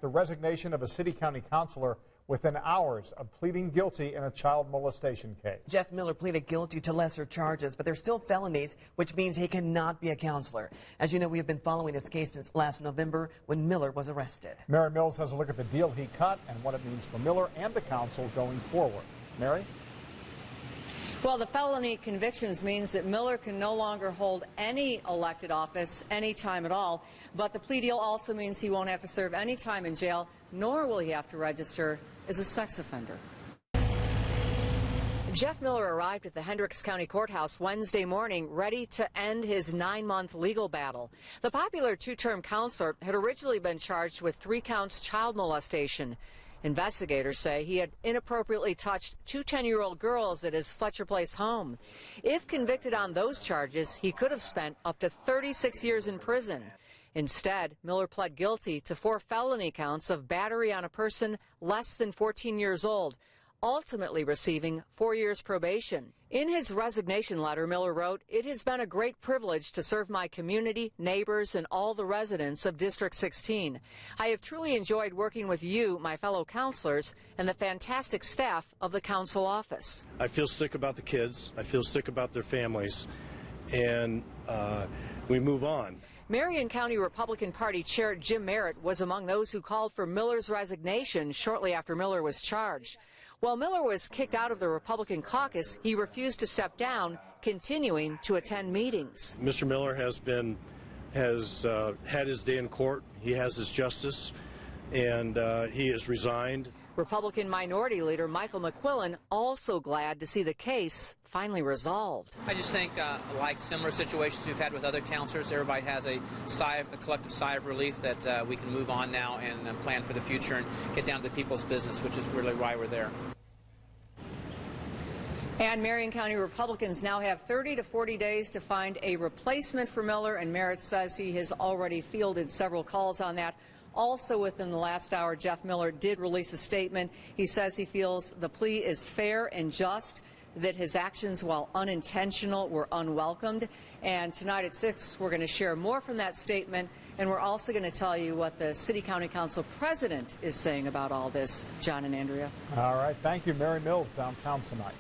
the resignation of a city-county councilor within hours of pleading guilty in a child molestation case. Jeff Miller pleaded guilty to lesser charges, but they're still felonies, which means he cannot be a counselor. As you know, we have been following this case since last November when Miller was arrested. Mary Mills has a look at the deal he cut and what it means for Miller and the council going forward. Mary? Well, the felony convictions means that Miller can no longer hold any elected office any time at all. But the plea deal also means he won't have to serve any time in jail, nor will he have to register as a sex offender. Jeff Miller arrived at the Hendricks County Courthouse Wednesday morning, ready to end his 9-month legal battle. The popular two-term counselor had originally been charged with 3 counts child molestation. Investigators say he had inappropriately touched 2 10-year-old girls at his Fletcher Place home. If convicted on those charges, he could have spent up to 36 years in prison. Instead, Miller pled guilty to 4 felony counts of battery on a person less than 14 years old, ultimately receiving 4 years probation. In his resignation letter, Miller wrote, "It has been a great privilege to serve my community, neighbors, and all the residents of District 16. I have truly enjoyed working with you, my fellow counselors, and the fantastic staff of the council office." I feel sick about the kids. I feel sick about their families, and we move on. Marion County Republican Party Chair Jim Merritt was among those who called for Miller's resignation shortly after Miller was charged. While Miller was kicked out of the Republican caucus, he refused to step down, continuing to attend meetings. Mr. Miller has had his day in court. He has his justice, and he has resigned. Republican Minority Leader Michael McQuillan also glad to see the case finally resolved. I just think, like similar situations we've had with other counselors, everybody has a collective sigh of relief that we can move on now and plan for the future and get down to the people's business, which is really why we're there. And Marion County Republicans now have 30 to 40 days to find a replacement for Miller, and Merritt says he has already fielded several calls on that. Also within the last hour, Jeff Miller did release a statement. He says he feels the plea is fair and just, that his actions, while unintentional, were unwelcomed. And tonight at 6, we're going to share more from that statement, and we're also going to tell you what the City County Council president is saying about all this. John and Andrea. All right. Thank you, Mary Mills, downtown tonight.